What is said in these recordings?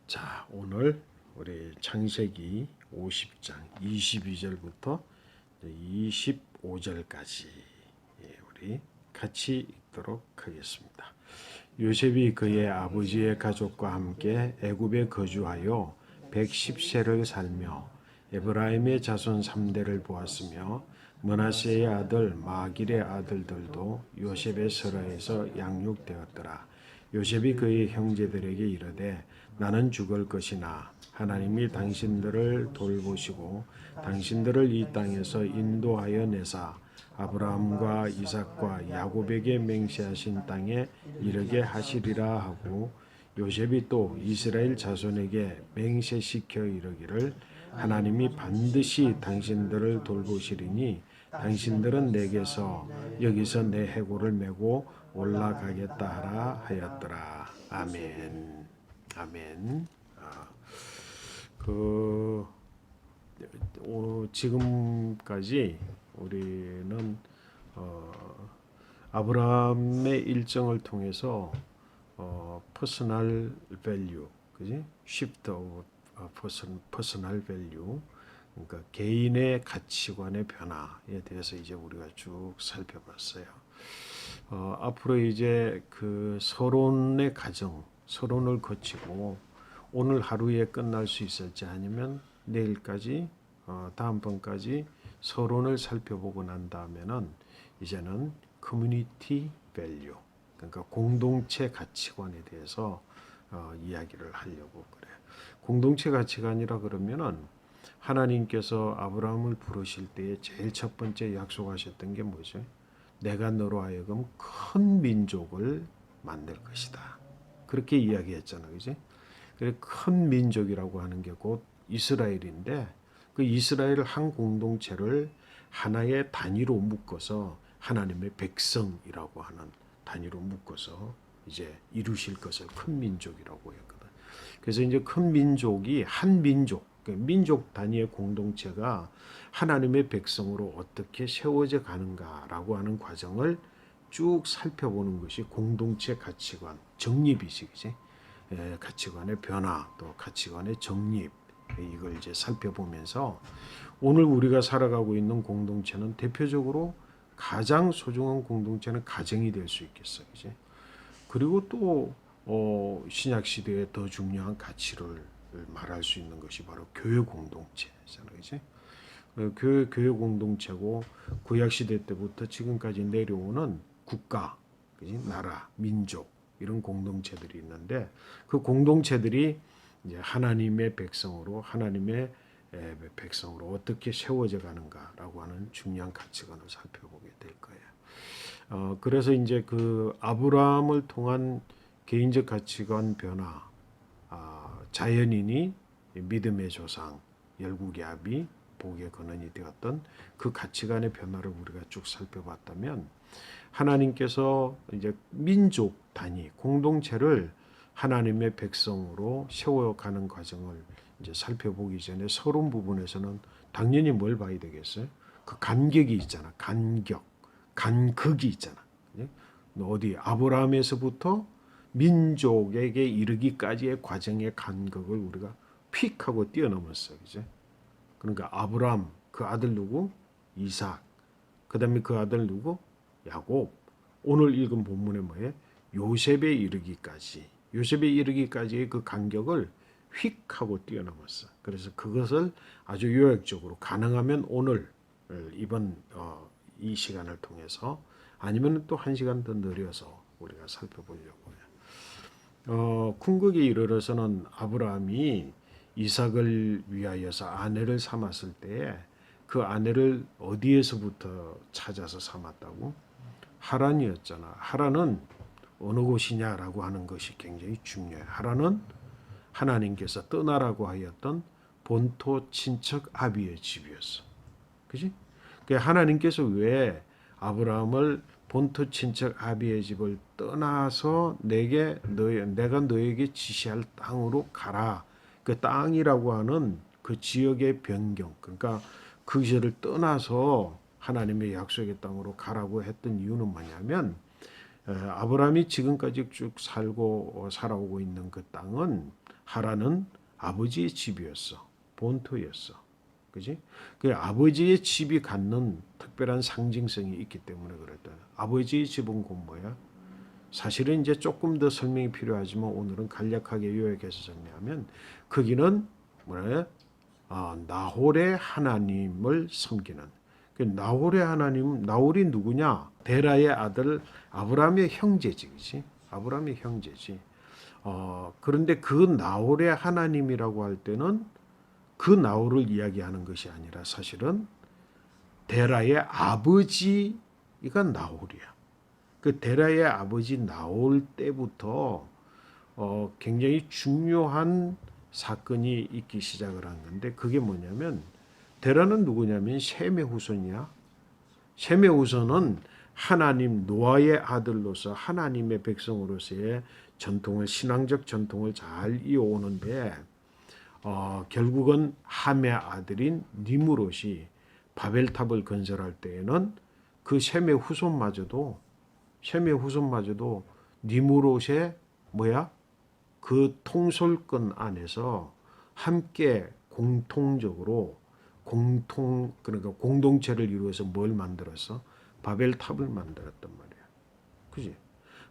자, 오늘 우리 창세기 50장 22절부터 25절까지 우리 같이 읽도록 하겠습니다. 요셉이 그의 아버지의 가족과 함께 애굽에 거주하여 110세를 살며 에브라임의 자손 3대를 보았으며 므낫세의 아들 마길의 아들들도 요셉의 서라에서 양육되었더라. 요셉이 그의 형제들에게 이르되 나는 죽을 것이나 하나님이 당신들을 돌보시고 당신들을 이 땅에서 인도하여 내사 아브라함과 이삭과 야곱에게 맹세하신 땅에 이르게 하시리라 하고, 요셉이 또 이스라엘 자손에게 맹세시켜 이르기를 하나님이 반드시 당신들을 돌보시리니 당신들은 내게서 여기서 내 해골을 메고 올라가겠다 하라 하였더라. 아멘. 아멘. 지금까지 우리는 아브라함의 일정을 통해서 퍼스널 밸류, 그지? shift of personal value, 그러니까 개인의 가치관의 변화에 대해서 이제 우리가 쭉 살펴봤어요. 앞으로 이제 그 서론의 과정, 서론을 거치고 오늘 하루에 끝날 수 있을지 아니면 내일까지 다음번까지 서론을 살펴보고 난 다음에는 이제는 커뮤니티 밸류, 그러니까 공동체 가치관에 대해서 이야기를 하려고 그래요. 공동체 가치관이라 그러면은 하나님께서 아브라함을 부르실 때에 제일 첫 번째 약속하셨던 게 뭐죠? 내가 너로 하여금 큰 민족을 만들 것이다. 그렇게 이야기했잖아요, 그지? 큰 민족이라고 하는 게 곧 이스라엘인데, 그 이스라엘 한 공동체를 하나의 단위로 묶어서 하나님의 백성이라고 하는 단위로 묶어서 이제 이루실 것을 큰 민족이라고 했거든. 그래서 이제 큰 민족이 한 민족, 민족 단위의 공동체가 하나님의 백성으로 어떻게 세워져 가는가라고 하는 과정을 쭉 살펴보는 것이 공동체 가치관 정립이지. 가치관의 변화, 또 가치관의 정립, 이걸 이제 살펴보면서 오늘 우리가 살아가고 있는 공동체는 대표적으로 가장 소중한 공동체는 가정이 될 수 있겠어요, 이제. 그리고 또 신약 시대에 더 중요한 가치를 말할 수 있는 것이 바로 교회 공동체잖아요, 이제. 교회 공동체고 구약 시대 때부터 지금까지 내려오는 국가, 그지? 나라, 민족 이런 공동체들이 있는데 그 공동체들이 이제 하나님의 백성으로 어떻게 세워져 가는가라고 하는 중요한 가치관을 살펴보게 될 거예요. 그래서 이제 그 아브라함을 통한 개인적 가치관 변화, 자연인이 믿음의 조상, 열국의 아비, 복의 근원이 되었던 그 가치관의 변화를 우리가 쭉 살펴봤다면 하나님께서 이제 민족 단위, 공동체를 하나님의 백성으로 세워가는 과정을 이제 살펴보기 전에 서론 부분에서는 당연히 뭘 봐야 되겠어요? 그 간격이 있잖아. 간극이 있잖아. 어디 아브라함에서부터 민족에게 이르기까지의 과정의 간격을 우리가 픽 하고 뛰어넘었어, 이제. 그러니까 아브라함 그 아들 누구? 이삭. 그다음에 그 아들 누구? 야곱. 오늘 읽은 본문에 뭐예요? 요셉에 이르기까지의 그 간격을 휙 하고 뛰어넘었어. 그래서 그것을 아주 요약적으로 가능하면 오늘 이번 이 시간을 통해서 아니면 또 한 시간 더 늘려서 우리가 살펴보려고 해요. 궁극에 이르러서는 아브라함이 이삭을 위하여서 아내를 삼았을 때 그 아내를 어디에서부터 찾아서 삼았다고? 하란이었잖아. 하란은 어느 곳이냐라고 하는 것이 굉장히 중요해. 하란은 하나님께서 떠나라고 하였던 본토 친척 아비의 집이었어. 그지? 하나님께서 왜 아브라함을 본토 친척 아비의 집을 떠나서 내가 너에게 지시할 땅으로 가라. 그 땅이라고 하는 그 지역의 변경, 그러니까 그 지역을 떠나서 하나님의 약속의 땅으로 가라고 했던 이유는 뭐냐면 아브라함이 지금까지 쭉 살아오고 있는 그 땅은 하란은 아버지의 집이었어. 본토였어. 그지? 그 아버지의 집이 갖는 특별한 상징성이 있기 때문에 그랬다. 아버지의 집은 곧 뭐야? 사실은 이제 조금 더 설명이 필요하지만 오늘은 간략하게 요약해서 정리하면 거기는 뭐래? 나홀의 하나님을 섬기는. 그 나홀의 하나님, 나홀이 누구냐? 데라의 아들 아브라함의 형제지, 그렇지? 아브라함의 형제지. 그런데 그 나홀의 하나님이라고 할 때는 그 나홀을 이야기하는 것이 아니라 사실은 데라의 아버지가 나홀이야. 그 데라의 아버지 나올 때부터 굉장히 중요한 사건이 있기 시작을 한 건데 그게 뭐냐면 데라는 누구냐면 셈의 후손이야. 셈의 후손은 하나님 노아의 아들로서 하나님의 백성으로서의 전통을 신앙적 전통을 잘 이어오는데 결국은 함의 아들인 니므롯이 바벨탑을 건설할 때에는 그 셈의 후손마저도 니므롯의 뭐야? 그 통솔권 안에서 함께 공통적으로 그러니까 공동체를 이루어서 뭘 만들었어? 바벨탑을 만들었단 말이야. 그지?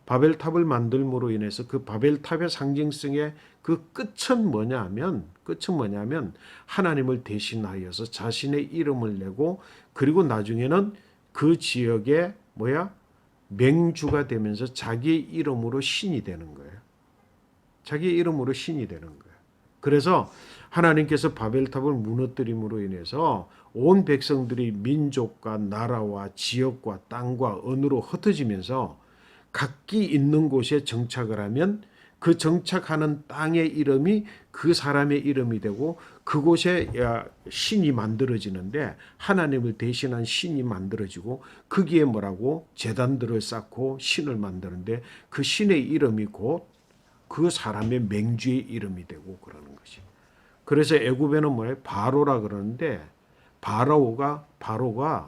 바벨탑을 만들므로 인해서 그 바벨탑의 상징성의 그 끝은 뭐냐면 하나님을 대신하여서 자신의 이름을 내고 그리고 나중에는 그 지역에 뭐야? 맹주가 되면서 자기의 이름으로 신이 되는 거예요. 자기의 이름으로 신이 되는 거예요. 그래서 하나님께서 바벨탑을 무너뜨림으로 인해서 온 백성들이 민족과 나라와 지역과 땅과 언어로 흩어지면서 각기 있는 곳에 정착을 하면 그 정착하는 땅의 이름이 그 사람의 이름이 되고 그곳에 신이 만들어지는데 하나님을 대신한 신이 만들어지고 거기에 뭐라고 제단들을 쌓고 신을 만드는데 그 신의 이름이 곧 그 사람의 맹주의 이름이 되고 그러는 것이. 그래서 애굽에는 뭐예요? 바로라 그러는데 바로가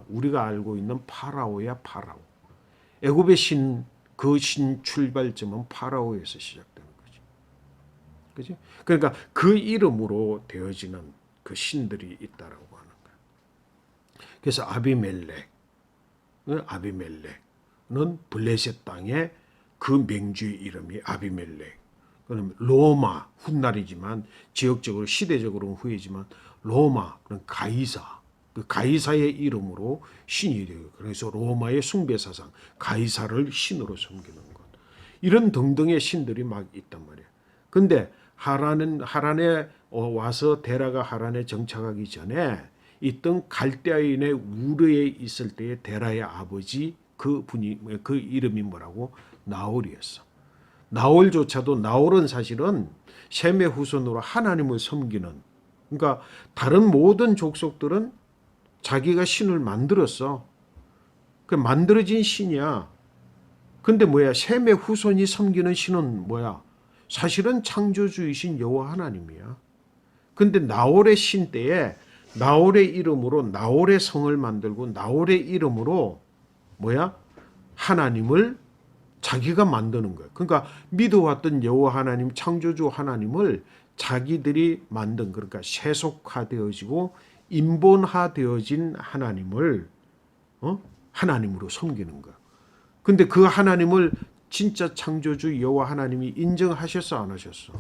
우리가 알고 있는 파라오야. 파라오. 애굽의 신 그 신 출발점은 파라오에서 시작되는 거지. 그지? 그러니까 그 이름으로 되어지는 그 신들이 있다라고 하는 거야. 그래서 아비멜렉은 블레셋 땅의 그 맹주의 이름이 아비멜렉. 그럼 로마 훗날이지만 지역적으로 시대적으로는 후이지만 로마는 가이사. 그 가이사의 이름으로 신이 되고 그래서 로마의 숭배 사상 가이사를 신으로 섬기는 것 이런 등등의 신들이 막 있단 말이에요. 근데 하란에 와서 데라가 하란에 정착하기 전에 있던 갈대아인의 우르에 있을 때의 데라의 아버지 그 이름이 뭐라고? 나홀이었어. 나홀은 사실은 셈의 후손으로 하나님을 섬기는 그러니까 다른 모든 족속들은 자기가 신을 만들었어. 그 만들어진 신이야. 근데 뭐야? 셈의 후손이 섬기는 신은 뭐야? 사실은 창조주이신 여호와 하나님이야. 근데 나홀의 신 때에 나홀의 이름으로 나홀의 성을 만들고 나홀의 이름으로 뭐야? 하나님을 자기가 만드는 거야. 그러니까 믿어왔던 여호와 하나님, 창조주 하나님을 자기들이 만든 그러니까 세속화되어지고 인본화되어진 하나님을 하나님으로 섬기는 거야. 근데 그 하나님을 진짜 창조주 여호와 하나님이 인정하셨어 안 하셨어?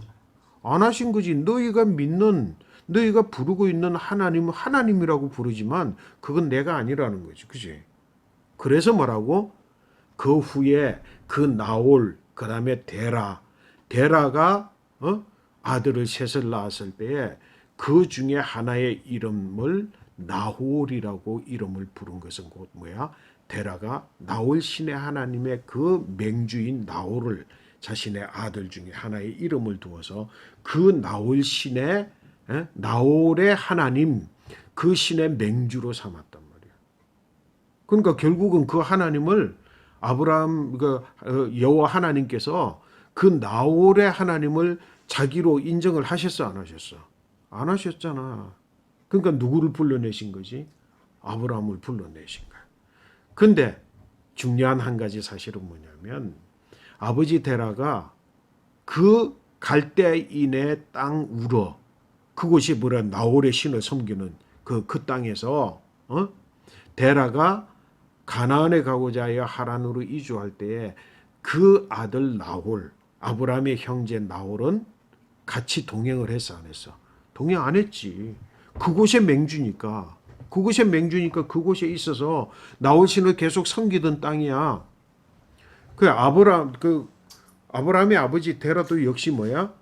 안 하신 거지. 너희가 부르고 있는 하나님은 하나님이라고 부르지만 그건 내가 아니라는 거지. 그지? 그래서 뭐라고? 그 후에 그 나홀 그다음에 데라가 아들을 셋을 낳았을 때에 그 중에 하나의 이름을 나홀이라고 이름을 부른 것은 곧 뭐야? 데라가 나홀 신의 하나님의 그 맹주인 나홀을 자신의 아들 중에 하나의 이름을 두어서 그 나홀 신의 나홀의 하나님 그 신의 맹주로 삼았단 말이야. 그러니까 결국은 그 하나님을 아브라함 여호와 하나님께서 그 나홀의 하나님을 자기로 인정을 하셨어 안 하셨어? 안 하셨잖아. 그러니까 누구를 불러내신 거지? 아브라함을 불러내신 거야. 근데 중요한 한 가지 사실은 뭐냐면 아버지 데라가 그 갈대인의 땅 우러, 그곳이 뭐라 나홀의 신을 섬기는 그 땅에서 데라가 가나안에 가고자 하여 하란으로 이주할 때에 그 아들 나홀, 아브라함의 형제 나홀은 같이 동행을 했어, 안 했어? 동행 안 했지. 그곳에 맹주니까. 그곳에 있어서 나홀 신을 계속 섬기던 땅이야. 아브라함의 아버지 데라도 역시 뭐야?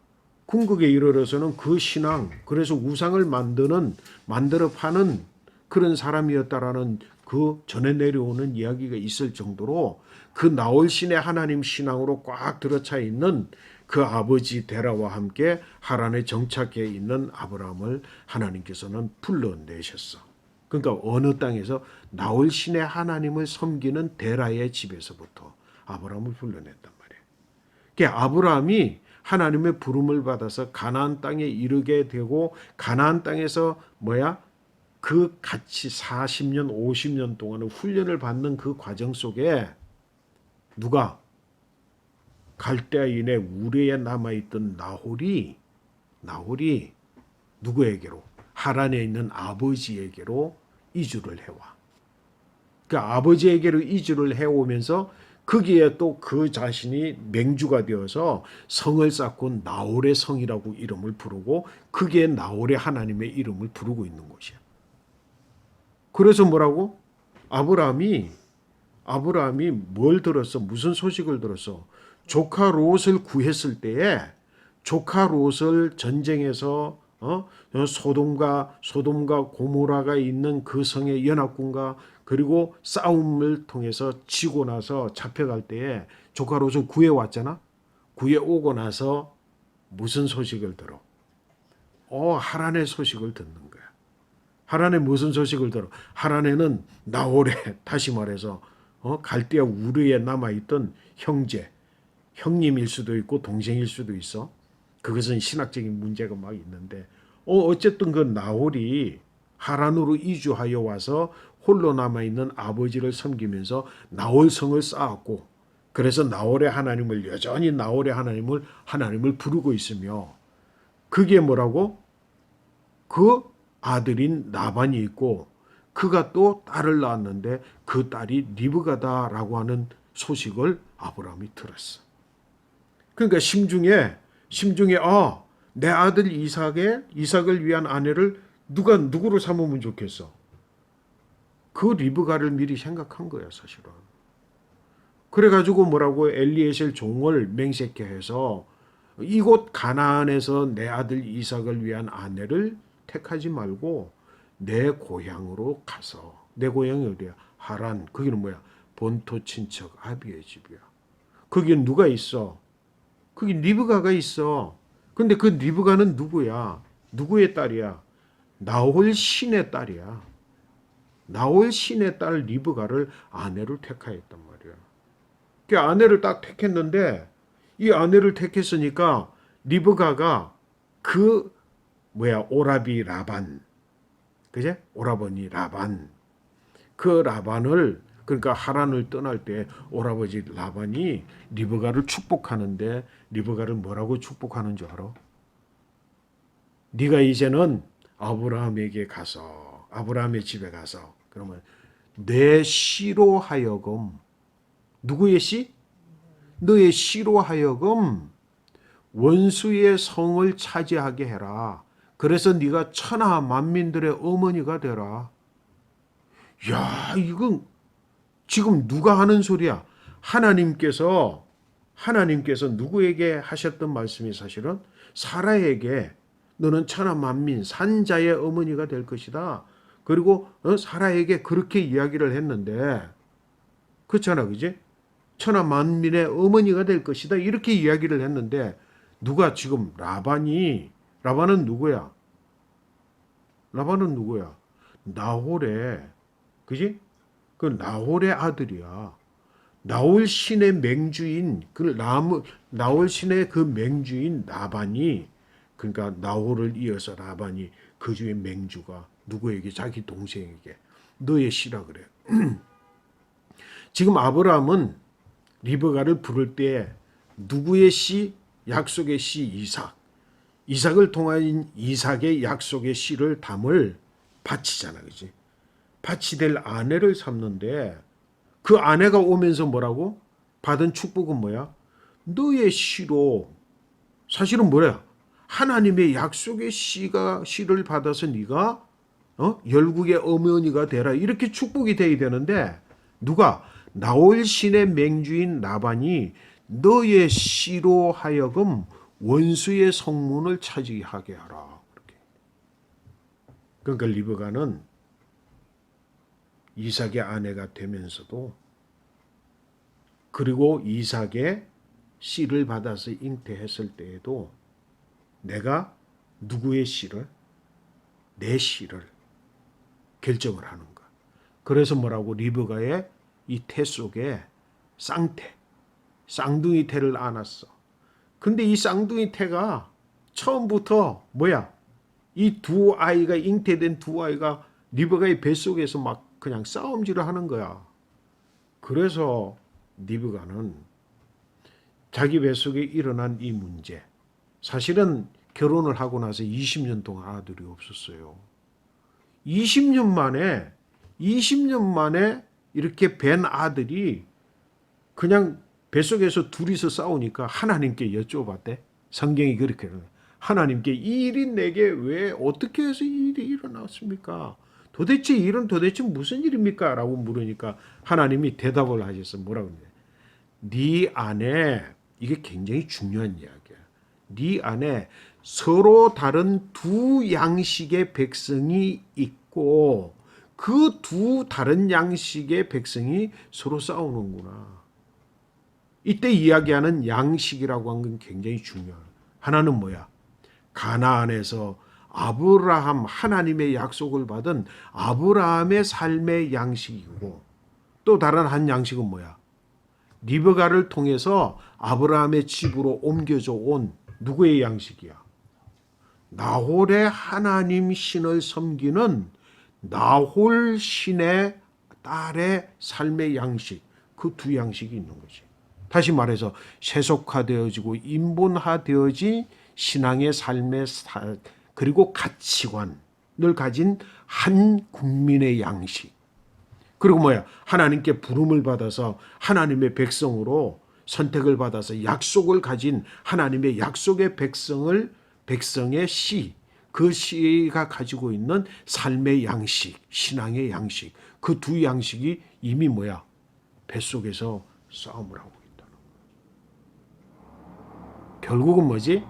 궁극에 이르러서는 그 신앙, 그래서 우상을 만들어 파는 그런 사람이었다라는 그 전에 내려오는 이야기가 있을 정도로 그 나홀 신의 하나님 신앙으로 꽉 들어차 있는 그 아버지 데라와 함께 하란에 정착해 있는 아브라함을 하나님께서는 불러내셨어. 그러니까 어느 땅에서 나홀 신의 하나님을 섬기는 데라의 집에서부터 아브라함을 불러냈단 말이에요. 그러니까 아브라함이 하나님의 부름을 받아서 가나안 땅에 이르게 되고 가나안 땅에서 그 같이 40년, 50년 동안의 훈련을 받는 그 과정 속에 누가 갈대아인의 우레에 남아있던 나홀이 누구에게로? 하란에 있는 아버지에게로 이주를 해와. 그러니까 아버지에게로 이주를 해오면서 거기에 또 그 자신이 맹주가 되어서 성을 쌓고 나홀의 성이라고 이름을 부르고 거기에 나홀의 하나님의 이름을 부르고 있는 곳이야. 그래서 뭐라고? 아브라함이 뭘 들었어? 무슨 소식을 들었어? 조카 롯을 구했을 때에 조카 롯을 전쟁에서 소돔과 고모라가 있는 그 성의 연합군과 그리고 싸움을 통해서 지고 나서 잡혀갈 때에 조카 롯을 구해왔잖아. 구해오고 나서 무슨 소식을 들어? 하란의 소식을 듣는 거야. 하란에 무슨 소식을 들어? 하란에는 나홀의, 다시 말해서 갈대아 우르에 남아있던 형님일 수도 있고 동생일 수도 있어. 그것은 신학적인 문제가 막 있는데 어쨌든 그 나홀이 하란으로 이주하여 와서 홀로 남아있는 아버지를 섬기면서 나홀성을 쌓았고, 그래서 나홀의 하나님을 여전히 하나님을 부르고 있으며, 그게 뭐라고? 그 아들인 나반이 있고 그가 또 딸을 낳았는데 그 딸이 리브가다라고 하는 소식을 아브라함이 들었어. 그러니까 심중에 내 아들 이삭을 위한 아내를 누구로 삼으면 좋겠어? 그 리브가를 미리 생각한 거야, 사실은. 그래가지고 뭐라고 엘리에셀 종을 맹세케 해서 이곳 가나안에서 내 아들 이삭을 위한 아내를 택하지 말고 내 고향으로 가서, 내 고향이 어디야? 하란. 거기는 뭐야? 본토 친척 아비의 집이야. 거기는 누가 있어? 거기 리브가가 있어. 근데 그 리브가는 누구야? 누구의 딸이야? 나홀 신의 딸이야. 나홀 신의 딸 리브가를 아내로 택하였단 말이야. 그 아내를 딱 택했는데 이 아내를 택했으니까 리브가가 오라비 라반, 그제? 오라버니 라반. 그 라반을, 그러니까 하란을 떠날 때 오라버지 라반이 리브가를 축복하는데 리브가를 뭐라고 축복하는 줄 알아? 네가 이제는 아브라함에게 가서, 아브라함의 집에 가서, 그러면 내 씨로 하여금, 누구의 씨? 너의 씨로 하여금 원수의 성을 차지하게 해라. 그래서 네가 천하 만민들의 어머니가 되라. 야, 이건 지금 누가 하는 소리야? 하나님께서 누구에게 하셨던 말씀이 사실은 사라에게 너는 천하 만민 산자의 어머니가 될 것이다. 그리고 사라에게 그렇게 이야기를 했는데, 그렇잖아, 그지? 천하 만민의 어머니가 될 것이다. 이렇게 이야기를 했는데 누가 지금 라반은 누구야? 나홀의, 그지? 그 나홀의 아들이야. 나홀 신의 맹주인 나홀 신의 그 맹주인 라반이, 그러니까 나홀을 이어서 라반이 그 주의 맹주가 누구에게? 자기 동생에게 너의 씨라 그래. 지금 아브라함은 리브가를 부를 때 누구의 씨? 약속의 씨 이삭. 이삭을 통한 이삭의 약속의 씨를 담을 바치잖아. 그지? 바치 될 아내를 삼는데 그 아내가 오면서 뭐라고? 받은 축복은 뭐야? 너의 씨로 사실은 뭐야? 하나님의 약속의 씨를 받아서 네가 열국의 어머니가 되라 이렇게 축복이 돼야 되는데 누가 나홀 신의 맹주인 나반이 너의 씨로 하여금 원수의 성문을 차지하게 하라. 이렇게. 그러니까 리브가는 이삭의 아내가 되면서도 그리고 이삭의 씨를 받아서 잉태했을 때에도 내가 누구의 씨를? 내 씨를 결정을 하는 거야. 그래서 뭐라고 리브가의 이 태 속에 쌍둥이 태를 안았어. 근데 이 쌍둥이 태가 처음부터 뭐야? 이 두 아이가 잉태된 두 아이가 리브가의 뱃속에서 막 그냥 싸움질을 하는 거야. 그래서 리브가는 자기 뱃속에 일어난 이 문제, 사실은 결혼을 하고 나서 20년 동안 아들이 없었어요. 20년 만에 이렇게 뵌 아들이 그냥 뱃속에서 둘이서 싸우니까 하나님께 여쭤봤대. 성경이 그렇게 하나님께 이 일이 내게 왜 어떻게 해서 이 일이 일어났습니까? 도대체 무슨 일입니까? 라고 물으니까 하나님이 대답을 하셨어. 뭐라고 그러냐? 네 안에 이게 굉장히 중요한 이야기야. 네 안에 서로 다른 두 양식의 백성이 있고 그 두 다른 양식의 백성이 서로 싸우는구나. 이때 이야기하는 양식이라고 하는 건 굉장히 중요해요. 하나는 뭐야? 가나안에서 아브라함 하나님의 약속을 받은 아브라함의 삶의 양식이고 또 다른 한 양식은 뭐야? 리브가를 통해서 아브라함의 집으로 옮겨져 온 누구의 양식이야? 나홀의 하나님 신을 섬기는 나홀 신의 딸의 삶의 양식, 그 두 양식이 있는 거지. 다시 말해서 세속화되어지고 인본화되어진 신앙의 삶의 그리고 가치관을 가진 한 국민의 양식. 그리고 뭐야? 하나님께 부름을 받아서 하나님의 백성으로 선택을 받아서 약속을 가진 하나님의 약속의 백성의 씨, 그 씨가 가지고 있는 삶의 양식, 신앙의 양식, 그 두 양식이 이미 뭐야? 뱃속에서 싸움을 하고 있다는 거야. 결국은 뭐지?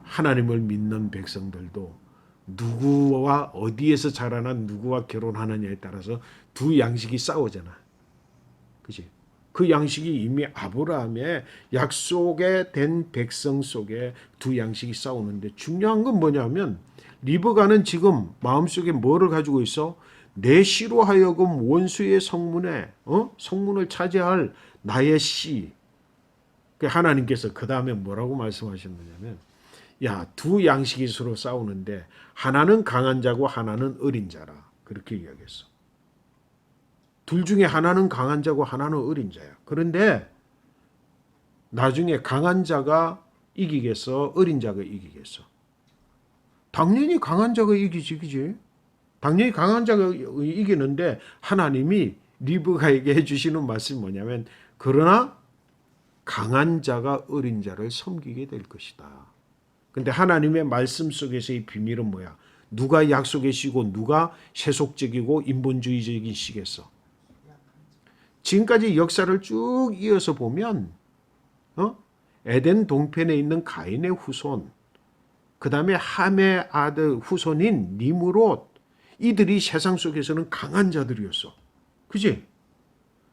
하나님을 믿는 백성들도 누구와 어디에서 자라난 누구와 결혼하느냐에 따라서 두 양식이 싸우잖아. 그치? 그 양식이 이미 아브라함의 약속에 된 백성 속에 두 양식이 싸우는데 중요한 건 뭐냐면 리브가는 지금 마음속에 뭐를 가지고 있어? 내 씨로 하여금 원수의 성문을 차지할 나의 씨. 하나님께서 그 다음에 뭐라고 말씀하셨느냐면 야, 두 양식이 서로 싸우는데 하나는 강한 자고 하나는 어린 자라. 그렇게 이야기했어. 둘 중에 하나는 강한 자고 하나는 어린 자야. 그런데 나중에 강한 자가 이기겠어? 어린 자가 이기겠어? 당연히 강한 자가 이기지, 그지? 당연히 강한 자가 이기는데 하나님이 리브가에게 해주시는 말씀이 뭐냐면 그러나 강한 자가 어린 자를 섬기게 될 것이다. 근데 하나님의 말씀 속에서의 비밀은 뭐야? 누가 약속의 씨고 누가 세속적이고 인본주의적인 씨겠어? 지금까지 역사를 쭉 이어서 보면 에덴 동편에 있는 가인의 후손, 그 다음에 함의 아들 후손인 니므롯, 이들이 세상 속에서는 강한 자들이었어. 그지?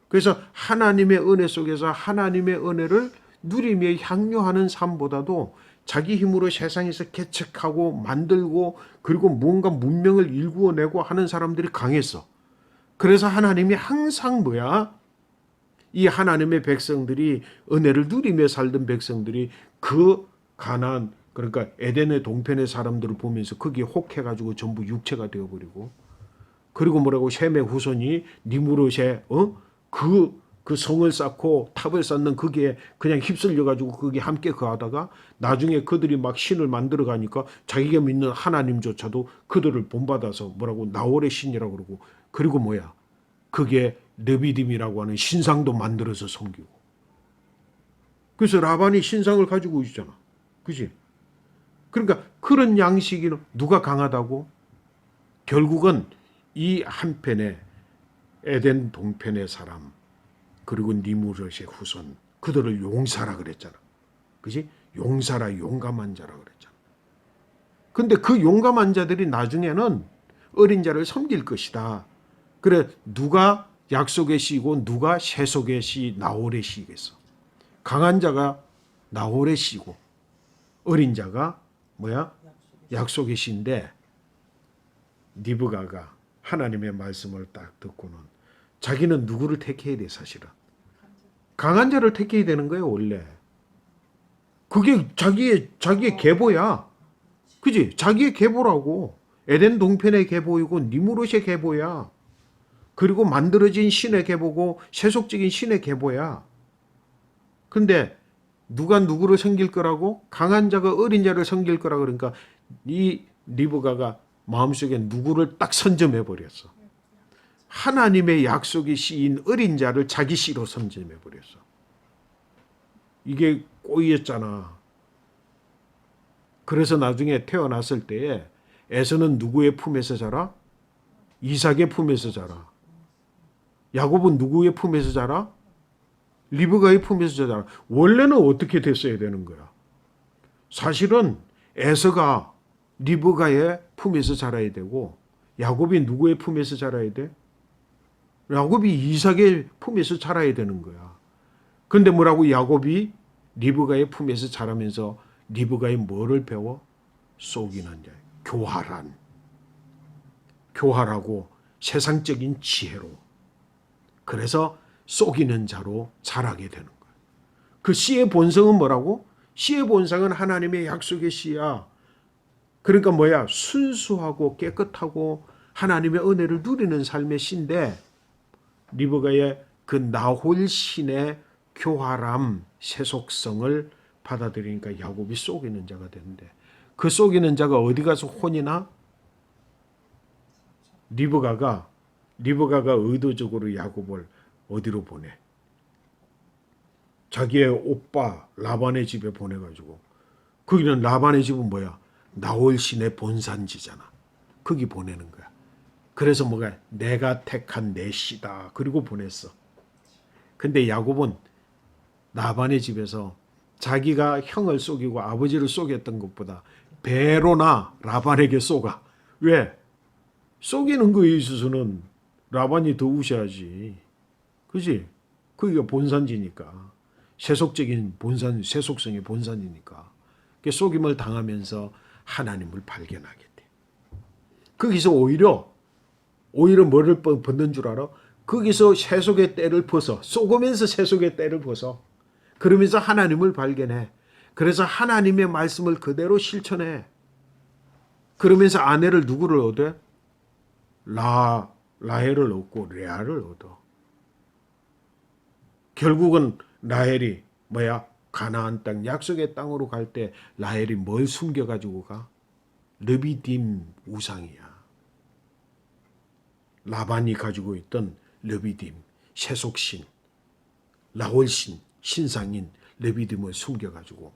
그래서 하나님의 은혜 속에서 하나님의 은혜를 누리며 향유하는 삶보다도 자기 힘으로 세상에서 개척하고 만들고 그리고 뭔가 문명을 일구어내고 하는 사람들이 강했어. 그래서 하나님이 항상 뭐야? 이 하나님의 백성들이 은혜를 누리며 살던 백성들이 그 가나안 그러니까 에덴의 동편의 사람들을 보면서 거기에 혹해가지고 전부 육체가 되어버리고 그리고 뭐라고 셈의 후손이 니므롯의 그 성을 쌓고 탑을 쌓는 거기에 그냥 휩쓸려 가지고 거기 함께 거하다가 나중에 그들이 막 신을 만들어 가니까 자기가 믿는 하나님조차도 그들을 본받아서 뭐라고 나홀의 신이라고 그러고, 그리고 뭐야, 그게 르비딤이라고 하는 신상도 만들어서 섬기고. 그래서 라반이 신상을 가지고 있잖아. 그지? 그러니까 그런 양식이 누가 강하다고? 결국은 이 한편에 에덴 동편의 사람, 그리고 니무롯의 후손, 그들을 용사라 그랬잖아. 그지? 용사라, 용감한 자라 그랬잖아. 근데 그 용감한 자들이 나중에는 어린 자를 섬길 것이다. 그래, 누가 약속의 씨고 누가 세속의 씨, 나홀의 씨겠어. 강한 자가 나홀의 씨고 어린 자가 뭐야? 약속의 씨인데, 니브가가 하나님의 말씀을 딱 듣고는 자기는 누구를 택해야 돼? 사실은 강한 자를 택해야 되는 거예요. 원래 그게 자기의 계보야. 그지? 자기의 계보라고. 에덴 동편의 계보이고 니무롯의 계보야. 그리고 만들어진 신의 계보고 세속적인 신의 계보야. 근데 누가 누구를 섬길 거라고? 강한 자가 어린 자를 섬길 거라. 그러니까 이 리브가가 마음속에 누구를 딱 선점해 버렸어. 하나님의 약속의 씨인 어린 자를 자기 씨로 선점해 버렸어. 이게 꼬이였잖아. 그래서 나중에 태어났을 때에 에서는 누구의 품에서 자라? 이삭의 품에서 자라. 야곱은 누구의 품에서 자라? 리브가의 품에서 자라. 원래는 어떻게 됐어야 되는 거야? 사실은 에서가 리브가의 품에서 자라야 되고, 야곱이 누구의 품에서 자라야 돼? 야곱이 이삭의 품에서 자라야 되는 거야. 근데 뭐라고? 야곱이 리브가의 품에서 자라면서 리브가의 뭐를 배워? 속이는 자, 교활하고 세상적인 지혜로. 그래서 속이는 자로 자라게 되는 거야. 그 씨의 본성은 뭐라고? 씨의 본성은 하나님의 약속의 씨야. 그러니까 뭐야? 순수하고 깨끗하고 하나님의 은혜를 누리는 삶의 씨인데, 리브가의 그 나홀 신의 교활함, 세속성을 받아들이니까 야곱이 속이는 자가 되는데, 그 속이는 자가 어디 가서 혼이나? 리브가가 의도적으로 야곱을 어디로 보내? 자기의 오빠 라반의 집에 보내가지고, 거기는 라반의 집은 뭐야? 나홀 신의 본산지잖아. 거기 보내는 거야. 그래서 뭐가? 내가 택한 내 씨다. 그리고 보냈어. 근데 야곱은 라반의 집에서 자기가 형을 속이고 아버지를 속였던 것보다 배로나 라반에게 속아. 왜? 속이는 거에 있어서는 라반이 더 우세하지. 그지? 그게 본산지니까. 세속적인 본산, 세속성의 본산이니까. 그 속임을 당하면서 하나님을 발견하게 돼. 거기서 오히려 뭐를 벗는 줄 알아? 거기서 세속의 때를 벗어. 속으면서 세속의 때를 벗어. 그러면서 하나님을 발견해. 그래서 하나님의 말씀을 그대로 실천해. 그러면서 아내를 누구를 얻어? 라헬을 얻고 레아를 얻어. 결국은 라헬이 뭐야? 가나안 땅, 약속의 땅으로 갈 때 라헬이 뭘 숨겨가지고 가? 르비딤 우상이야. 라반이 가지고 있던 르비딤, 세속신, 나홀신, 신상인 르비딤을 숨겨가지고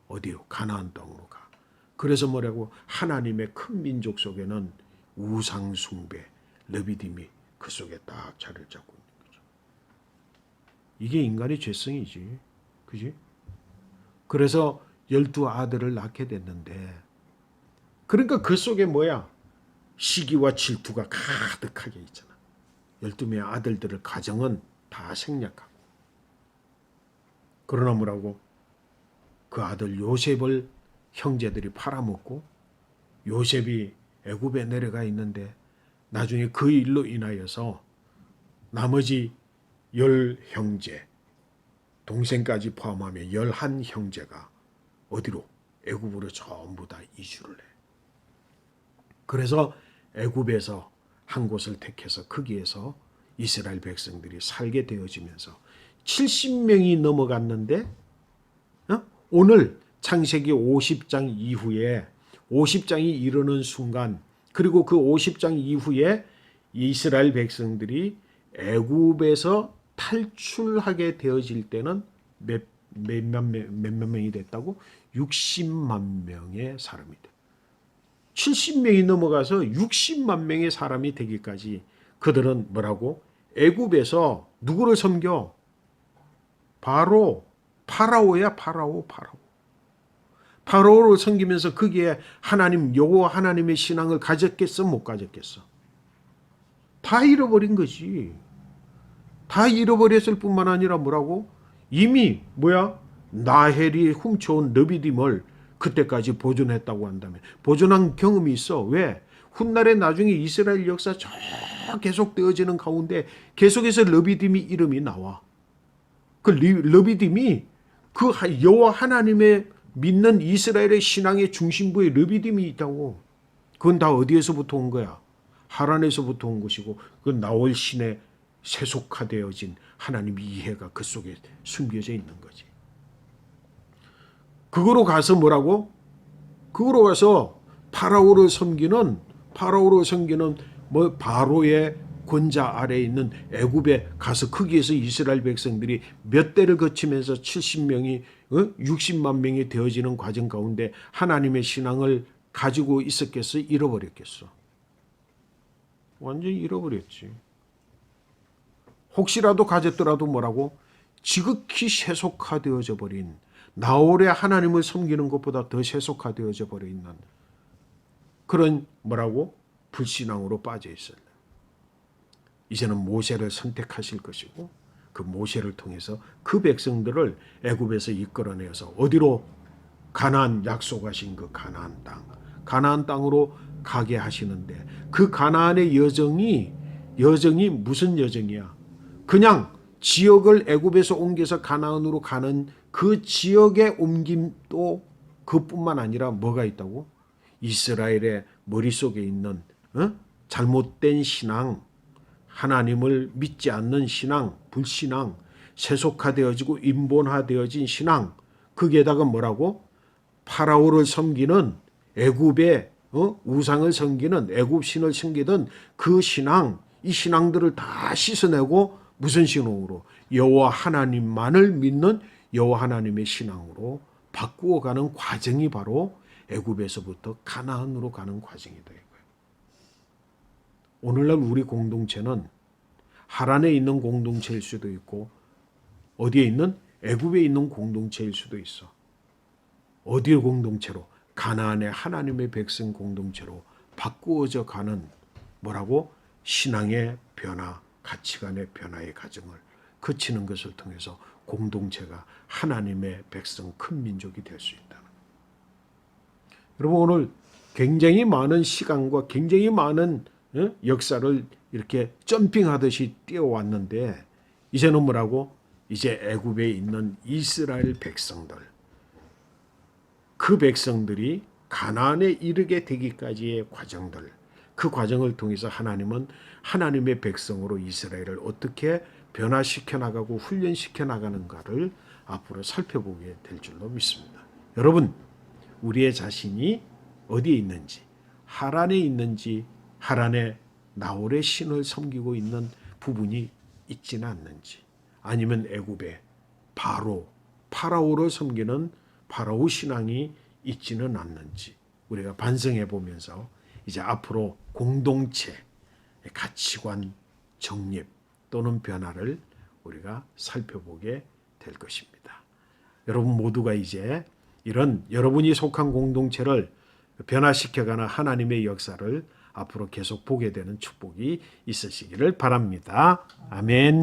어디요? 가나안 땅으로 가. 그래서 뭐라고? 하나님의 큰 민족 속에는 우상 숭배, 르비딤이 그 속에 딱 자리를 잡고 있는 거죠. 이게 인간의 죄성이지. 그지? 그래서 12아들을 낳게 됐는데, 그러니까 그 속에 뭐야? 시기와 질투가 가득하게 있잖아. 12명의 아들들을 가정은 다 생략하고. 그러나 뭐라고? 그 아들 요셉을 형제들이 팔아먹고, 요셉이 애굽에 내려가 있는데 나중에 그 일로 인하여서 나머지 10형제, 동생까지 포함하면 11형제가 어디로? 애굽으로 전부 다 이주를 해. 그래서 애굽에서 한 곳을 택해서 거기에서 이스라엘 백성들이 살게 되어지면서 70명이 넘어갔는데 오늘 창세기 50장 이후에 50장이 이르는 순간 그리고 그 50장 이후에 이스라엘 백성들이 애굽에서 탈출하게 되어질 때는 몇몇 명이 됐다고? 60만 명의 사람이 돼. 70명이 넘어가서 60만 명의 사람이 되기까지 그들은 뭐라고? 애굽에서 누구를 섬겨? 바로 파라오야. 파라오. 파라오를 섬기면서 거기에 하나님 여호와 하나님의 신앙을 가졌겠어? 못 가졌겠어? 다 잃어버린 거지. 다 잃어버렸을 뿐만 아니라 뭐라고? 이미 나헬이 훔쳐온 르비딤을 그때까지 보존했다고 한다면 보존한 경험이 있어. 왜? 훗날에 나중에 이스라엘 역사 쭉 계속되어지는 가운데 계속해서 르비딤이 이름이 나와. 그 르비딤이 그 여호와 하나님의 믿는 이스라엘의 신앙의 중심부에 르비딤이 있다고. 그건 다 어디에서부터 온 거야? 하란에서부터 온 것이고 그 나홀 신의 세속화되어진 하나님의 이해가 그 속에 숨겨져 있는 거지. 그거로 가서 뭐라고? 그거로 가서 파라오를 섬기는 바로의 권자 아래에 있는 애굽에 가서 거기에서 이스라엘 백성들이 몇 대를 거치면서 70명이 60만 명이 되어지는 과정 가운데 하나님의 신앙을 가지고 있었겠어? 잃어버렸겠어? 완전히 잃어버렸지. 혹시라도 가졌더라도 뭐라고? 지극히 세속화되어져 버린 나홀의 하나님을 섬기는 것보다 더 세속화되어져 버려 있는 그런 뭐라고? 불신앙으로 빠져 있어요. 이제는 모세를 선택하실 것이고 그 모세를 통해서 그 백성들을 애굽에서 이끌어내서 어디로? 가나안 약속하신 그 가나안 땅으로 가게 하시는데 그 가나안의 여정이 무슨 여정이야? 그냥 지역을 애굽에서 옮겨서 가나안으로 가는 그 지역의 옮김도 그뿐만 아니라 뭐가 있다고? 이스라엘의 머릿속에 있는 잘못된 신앙, 하나님을 믿지 않는 신앙, 불신앙, 세속화되어지고 인본화되어진 신앙, 거기에다가 뭐라고? 파라오를 섬기는 애굽의 우상을 섬기는 애굽 신을 섬기던 그 신앙, 이 신앙들을 다 씻어내고 무슨 신앙으로? 여호와 하나님만을 믿는 여호와 하나님의 신앙으로 바꾸어가는 과정이 바로 애굽에서부터 가나안으로 가는 과정이다 이거예요. 오늘날 우리 공동체는 하란에 있는 공동체일 수도 있고 어디에 있는? 애굽에 있는 공동체일 수도 있어. 어디의 공동체로? 가나안의 하나님의 백성 공동체로 바꾸어져 가는 뭐라고? 신앙의 변화, 가치관의 변화의 과정을 거치는 것을 통해서 공동체가 하나님의 백성 큰 민족이 될 수 있다는. 여러분 오늘 굉장히 많은 시간과 굉장히 많은 역사를 이렇게 점핑하듯이 뛰어왔는데 이제는 뭐라고? 이제 애굽에 있는 이스라엘 백성들, 그 백성들이 가나안에 이르게 되기까지의 과정들, 그 과정을 통해서 하나님은 하나님의 백성으로 이스라엘을 어떻게 변화시켜 나가고 훈련시켜 나가는가를 앞으로 살펴보게 될 줄로 믿습니다. 여러분, 우리의 자신이 어디에 있는지, 하란에 있는지, 하란에 나홀의 신을 섬기고 있는 부분이 있지는 않는지, 아니면 애굽에 파라오를 섬기는 파라오 신앙이 있지는 않는지 우리가 반성해 보면서 이제 앞으로 공동체 가치관 정립 또는 변화를 우리가 살펴보게 될 것입니다. 여러분 모두가 이제 이런 여러분이 속한 공동체를 변화시켜가는 하나님의 역사를 앞으로 계속 보게 되는 축복이 있으시기를 바랍니다. 아멘.